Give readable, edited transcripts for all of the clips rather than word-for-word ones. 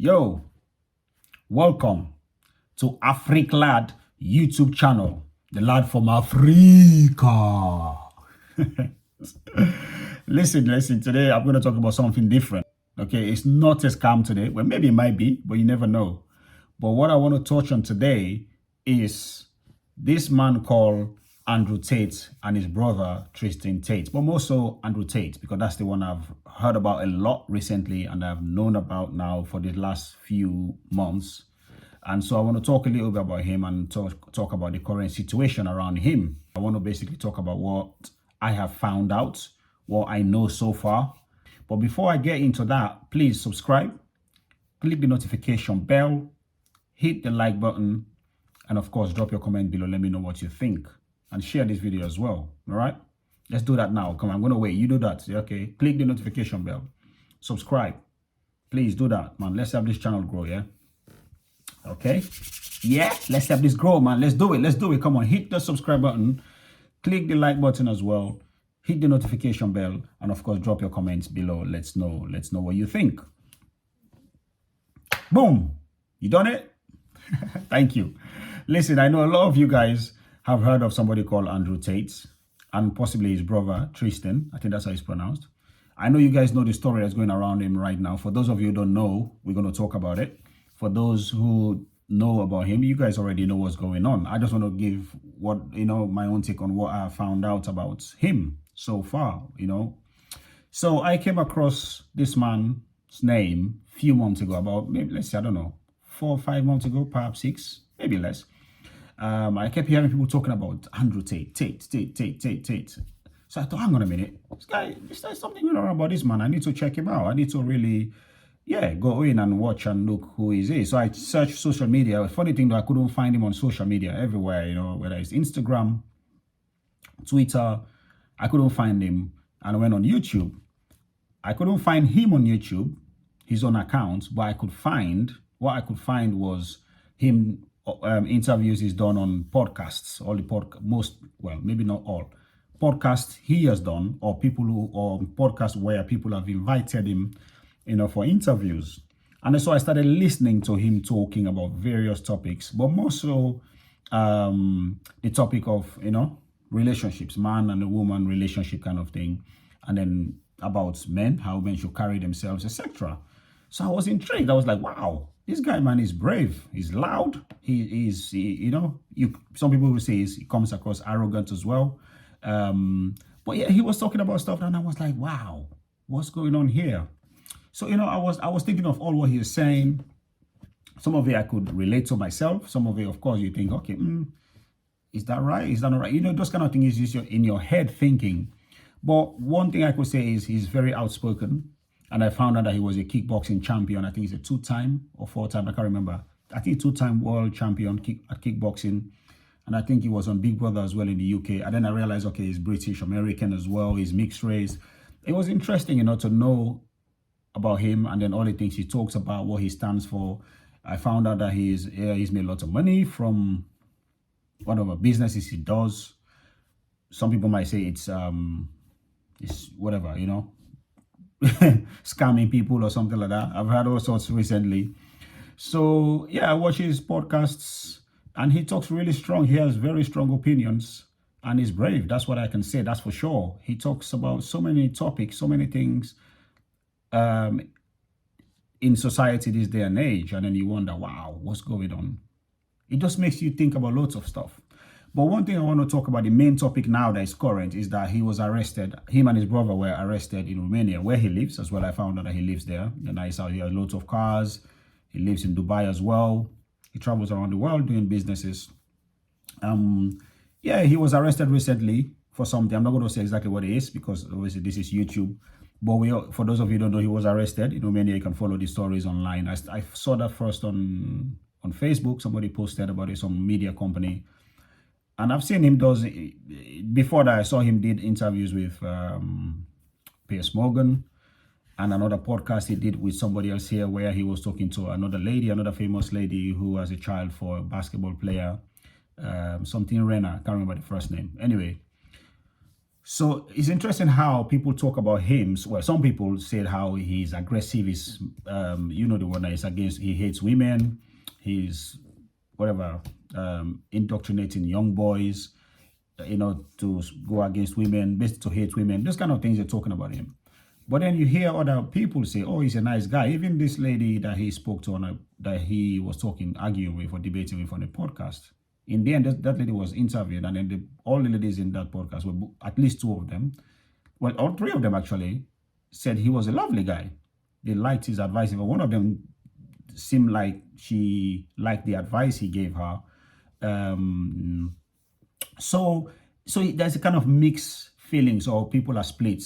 Yo, welcome to Africa YouTube channel, the lad from Africa. Listen, today I'm going to talk about something different. Okay, it's not a scam today. Well, maybe it might be, but you never know. But what I want to touch on today is this man called Andrew Tate and his brother Tristan Tate, but more so Andrew Tate, because that's the one I've heard about a lot recently and I've known about now for the last few months. And so I want to talk a little bit about him and talk about the current situation around him. I want to basically talk about what I have found out, what I know so far. But before I get into that, please subscribe, click the notification bell, hit the like button, and of course, drop your comment below. Let me know what you think and share this video as well. All right, let's do that now. Come on, I'm going to wait. You do that. Okay, click the notification bell, subscribe. Please do that, man. Let's have this channel grow. Yeah. Okay. Yeah, let's have this grow, man. Let's do it. Come on, hit the subscribe button, click the like button as well, hit the notification bell, and of course, drop your comments below. Let's know what you think. Boom. You done it? Thank you. Listen, I know a lot of you guys have heard of somebody called Andrew Tate and possibly his brother, Tristan. I think that's how it's pronounced. I know you guys know the story that's going around him right now. For those of you who don't know, we're going to talk about it. For those who know about him, you guys already know what's going on. I just want to give my own take on what I found out about him so far, So I came across this man's name a few months ago, about maybe, let's say, I don't know, 4 or 5 months ago, perhaps 6, maybe less. I kept hearing people talking about Andrew Tate. So I thought, hang on a minute, there's something going on about this man. I need to check him out. I need to really, go in and watch and look who he is. So I searched social media. Funny thing though, I couldn't find him on social media everywhere, whether it's Instagram, Twitter, I couldn't find him. And I went on YouTube. I couldn't find him on YouTube, his own account, but what I could find was him interviews he's done on podcasts, maybe not all podcasts he has done, or podcasts where people have invited him, for interviews. And so I started listening to him talking about various topics, but more so the topic of, relationships, man and a woman relationship kind of thing. And then about men, how men should carry themselves, etc. So I was intrigued. I was like, wow, this guy, man, is brave. He's loud. Some people will say he comes across arrogant as well. But yeah, he was talking about stuff and I was like, wow, what's going on here? So, I was thinking of all what he was saying. Some of it I could relate to myself. Some of it, of course, you think, okay, is that right? Is that not right? Those kind of things is just in your head thinking. But one thing I could say is he's very outspoken. And I found out that he was a kickboxing champion. I think he's a 2-time or 4-time, I can't remember. I think 2-time world champion at kickboxing. And I think he was on Big Brother as well in the UK. And then I realized, okay, he's British American as well. He's mixed race. It was interesting, to know about him and then all the things he talks about, what he stands for. I found out that he's made a lot of money from whatever businesses he does. Some people might say it's whatever, scamming people or something like that. I've heard all sorts recently. So yeah, I watch his podcasts and he talks really strong. He has very strong opinions and he's brave. That's what I can say. That's for sure. He talks about so many topics, so many things in society this day and age. And then you wonder, wow, what's going on? It just makes you think about lots of stuff. But one thing I want to talk about, the main topic now that is current, is that he was arrested. Him and his brother were arrested in Romania, where he lives as well. I found out that he lives there. And I saw he has lots of cars. He lives in Dubai as well. He travels around the world doing businesses. He was arrested recently for something. I'm not going to say exactly what it is because obviously this is YouTube. But for those of you who don't know, he was arrested in Romania. You can follow the stories online. I saw that first on Facebook. Somebody posted about it, some media company. And I've seen him before that I saw him did interviews with Piers Morgan and another podcast he did with somebody else here where he was talking to another famous lady who has a child for a basketball player, something Renner, I can't remember the first name. Anyway, So it's interesting how people talk about him. Well, some people said how he's aggressive. He's, the one that is against. He hates women. He's whatever, indoctrinating young boys. To go against women, basically to hate women. Those kind of things they're talking about him. But then you hear other people say, "Oh, he's a nice guy." Even this lady that he spoke to that he was talking, arguing with, or debating with on a podcast. In the end, that lady was interviewed, and then all the ladies in that podcast were at least two of them. Well, all three of them actually said he was a lovely guy. They liked his advice. But one of them seemed like she liked the advice he gave her. Um, so there's a kind of mixed feelings, or people are split.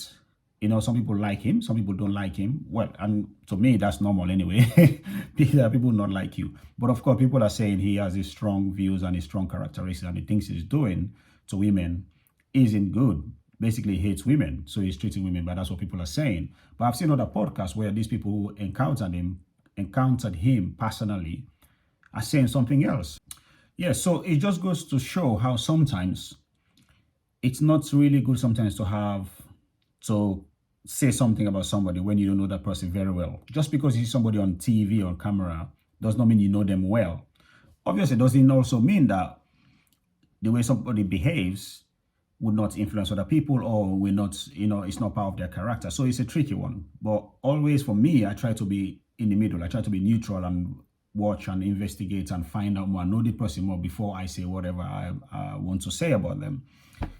Some people like him, some people don't like him. Well, and to me, that's normal anyway. There are people not like you. But of course, people are saying he has his strong views and his strong characteristics, and the things he's doing to women isn't good. Basically, he hates women, so he's treating women, but that's what people are saying. But I've seen other podcasts where these people who encountered him personally, are saying something else. Yeah, so it just goes to show how sometimes it's not really good sometimes to say something about somebody when you don't know that person very well. Just because you see somebody on TV or camera does not mean you know them well. Obviously, it doesn't also mean that the way somebody behaves would not influence other people, or will not, it's not part of their character. So it's a tricky one. But always for me, I try to be in the middle. I try to be neutral and watch and investigate and find out more, know the person more before I say whatever I want to say about them.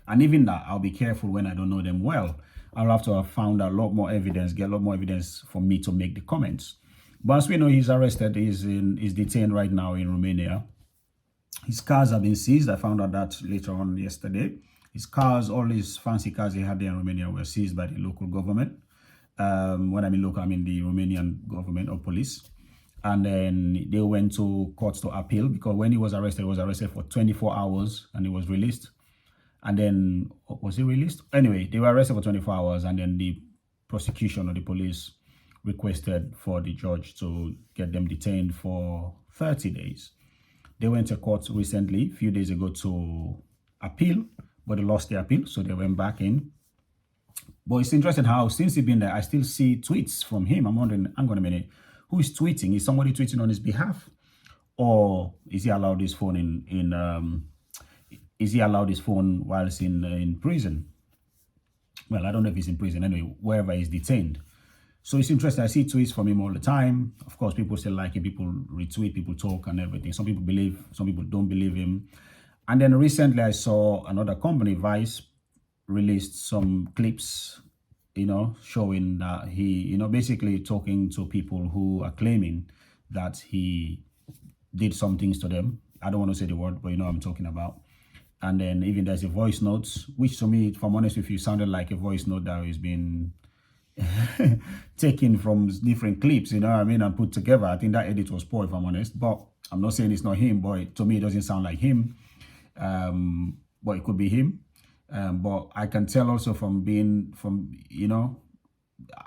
And even that, I'll be careful when I don't know them well. I'll have to have found a lot more evidence, get a lot more evidence for me to make the comments. But as we know, he's arrested, he's detained right now in Romania. His cars have been seized. I found out that later on yesterday. His cars, all his fancy cars he had there in Romania, were seized by the local government. When I mean local, I mean the Romanian government or police. And then they went to court to appeal, because when he was arrested for 24 hours and he was released. And then, was he released? Anyway, they were arrested for 24 hours, and then the prosecution or the police requested for the judge to get them detained for 30 days. They went to court recently, a few days ago, to appeal, but they lost the appeal, so they went back in. But it's interesting how, since he's been there, I still see tweets from him. I'm wondering, hang on a minute, who is tweeting? Is somebody tweeting on his behalf? Or is he allowed his phone is he allowed his phone whilst in prison? Well, I don't know if he's in prison. Anyway, wherever he's detained. So it's interesting. I see tweets from him all the time. Of course, people still like him. People retweet, people talk and everything. Some people believe, some people don't believe him. And then recently I saw another company, Vice, released some clips, showing that he, basically talking to people who are claiming that he did some things to them. I don't want to say the word, but you know what I'm talking about. And then even there's a voice note, which to me, if I'm honest with you, sounded like a voice note that has been taken from different clips, and put together. I think that edit was poor, if I'm honest. But I'm not saying it's not him, but to me, it doesn't sound like him. But it could be him. But I can tell also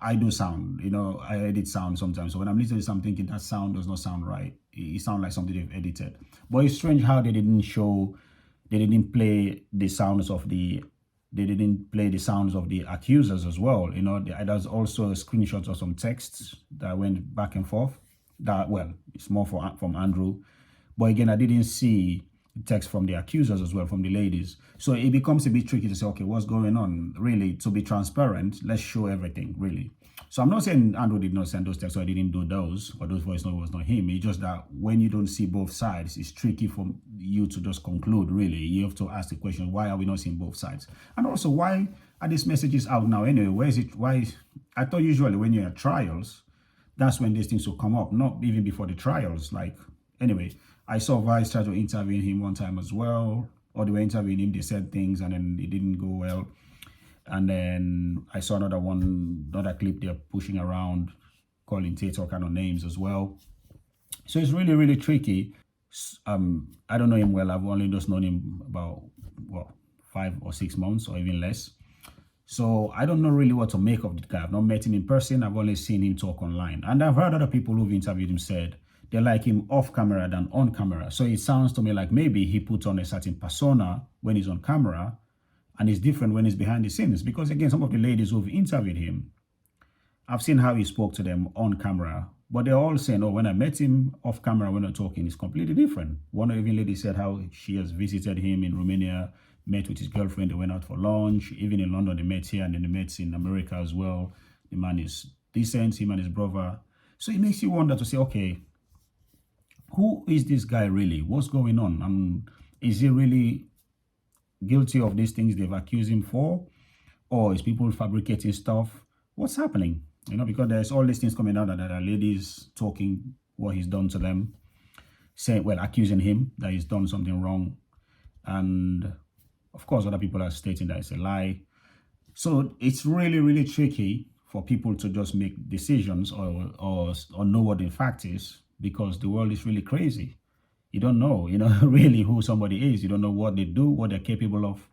I do sound, I edit sound sometimes. So when I'm listening to something, thinking that sound does not sound right. It sounds like something they've edited. But it's strange how they didn't play the sounds of the accusers as well. There's also screenshots of some texts that went back and forth. It's more from Andrew. But again, I didn't see text from the accusers as well, from the ladies. So it becomes a bit tricky to say, okay, what's going on? Really, to be transparent, let's show everything, really. So I'm not saying Andrew did not send those texts, so I didn't do those, or those voice notes was not him. It's just that when you don't see both sides, it's tricky for you to just conclude, really. You have to ask the question, why are we not seeing both sides? And also, why are these messages out now anyway? Where is it? Why? I thought usually when you're at trials, that's when these things will come up, not even before the trials. Anyway, I saw Vice try to interview him one time as well, or they were interviewing him, they said things and then it didn't go well. And then I saw another clip they're pushing around, calling Tate all kind of names as well. So it's really, really tricky. I don't know him well. I've only just known him about, 5 or 6 months or even less. So I don't know really what to make of the guy. I've not met him in person. I've only seen him talk online. And I've heard other people who've interviewed him said they like him off camera than on camera. So it sounds to me like maybe he puts on a certain persona when he's on camera, And it's different when it's behind the scenes. Because again, some of the ladies who've interviewed him, I've seen how he spoke to them on camera, but they're all saying, oh, when I met him off camera, when we're talking, it's completely different. One even lady said how she has visited him in Romania, met with his girlfriend, they went out for lunch. Even in London, they met here, and then they met in America as well. The man is decent, him and his brother. So it makes you wonder to say, okay, who is this guy really? What's going on? Is he really guilty of these things they've accused him for? Or is people fabricating stuff? What's happening? You know, because there's all these things coming out that there are ladies talking what he's done to them, saying, well, accusing him that he's done something wrong. And of course, other people are stating that it's a lie. So it's really, really tricky for people to just make decisions or know what the fact is, because the world is really crazy. You don't know, really who somebody is. You don't know what they do, what they're capable of.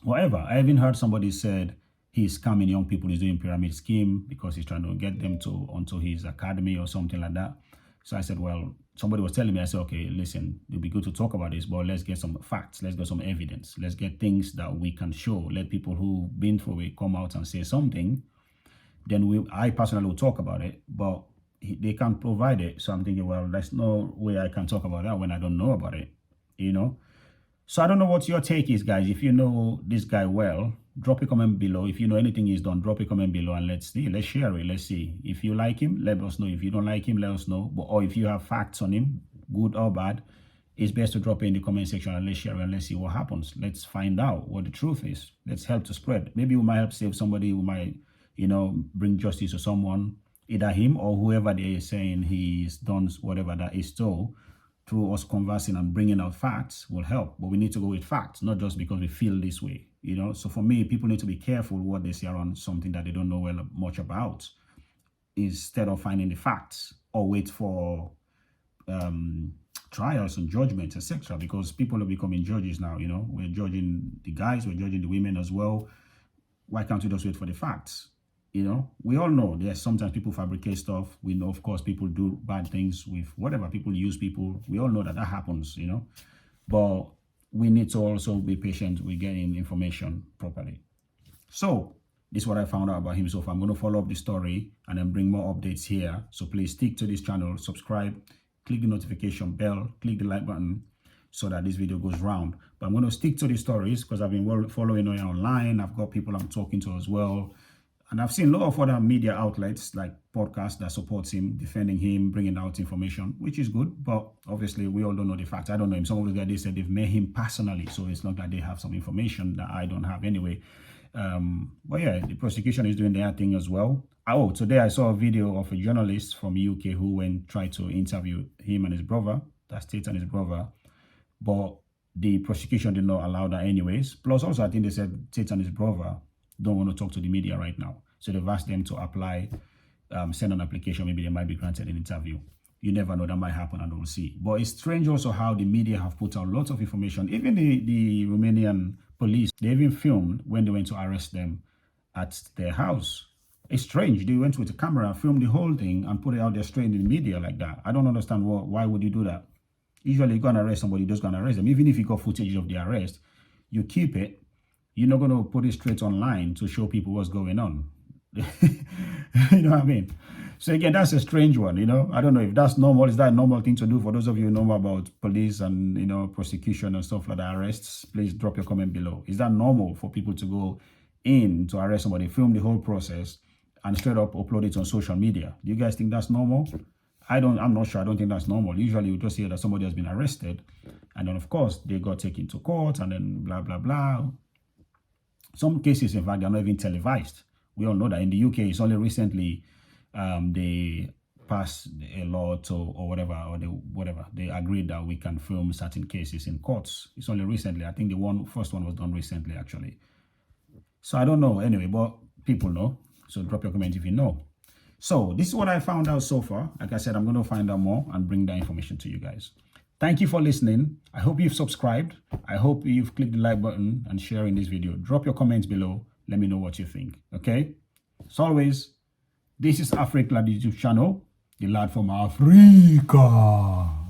Whatever. I even heard somebody said he's scamming young people, he's doing pyramid scheme because he's trying to get them onto his academy or something like that. So I said, well, somebody was telling me, I said, okay, listen, it'd be good to talk about this, but let's get some facts, let's get some evidence, let's get things that we can show, let people who've been through it come out and say something. Then I personally will talk about it, but they can't provide it. So I'm thinking, well, there's no way I can talk about that when I don't know about it, So I don't know what your take is, guys. If you know this guy well, drop a comment below. If you know anything he's done, drop a comment below and let's see. Let's share it. Let's see. If you like him, let us know. If you don't like him, let us know. Or if you have facts on him, good or bad, it's best to drop it in the comment section and let's share it and let's see what happens. Let's find out what the truth is. Let's help to spread. Maybe we might help save somebody who might, bring justice to someone, either him or whoever they are saying he's done whatever that is so. Through us conversing and bringing out facts will help, but we need to go with facts, not just because we feel this way, So for me, people need to be careful what they say around something that they don't know much about, instead of finding the facts or wait for trials and judgments, etc. Because people are becoming judges now. We're judging the guys, we're judging the women as well. Why can't we just wait for the facts? We all know there's sometimes people fabricate stuff. We know, of course, people do bad things with whatever. People use people. We all know that happens, But we need to also be patient with getting information properly. So this is what I found out about him so far. I'm going to follow up the story and then bring more updates here. So please stick to this channel, subscribe, click the notification bell, click the like button so that this video goes round. But I'm going to stick to the stories because I've been following you online. I've got people I'm talking to as well. And I've seen a lot of other media outlets like podcasts that supports him, defending him, bringing out information, which is good. But obviously, we all don't know the facts. I don't know him. Some of the guys, they said they've met him personally. So it's not that they have some information that I don't have anyway. But yeah, the prosecution is doing their thing as well. Oh, today I saw a video of a journalist from UK who tried to interview him and his brother. That's Tate and his brother. But the prosecution did not allow that anyways. Plus also, I think they said Tate and his brother don't want to talk to the media right now. So they've asked them to apply, send an application. Maybe they might be granted an interview. You never know, that might happen and we'll see. But it's strange also how the media have put out lots of information. Even the Romanian police, they even filmed when they went to arrest them at their house. It's strange. They went with a camera, filmed the whole thing and put it out there straight in the media like that. I don't understand why would you do that? Usually you go and arrest somebody, you just go and arrest them. Even if you got footage of the arrest, you keep it. You're not going to put it straight online to show people what's going on. You know what I mean? So again, that's a strange one, I don't know if that's normal. Is that a normal thing to do? For those of you who know about police and, prosecution and stuff like that, arrests, please drop your comment below. Is that normal for people to go in to arrest somebody, film the whole process and straight up upload it on social media? Do you guys think that's normal? I'm not sure. I don't think that's normal. Usually you just hear that somebody has been arrested and then of course they got taken to court and then blah, blah, blah. Some cases, in fact, they're not even televised. We all know that in the UK, it's only recently they passed a law or whatever. They agreed that we can film certain cases in courts. It's only recently. I think the first one was done recently, actually. So I don't know anyway, but people know. So drop your comment if you know. So this is what I found out so far. Like I said, I'm going to find out more and bring that information to you guys. Thank you for listening. I hope you've subscribed. I hope you've clicked the like button and sharing this video. Drop your comments below. Let me know what you think. Okay? As always, this is Africa YouTube channel, the lad from Africa.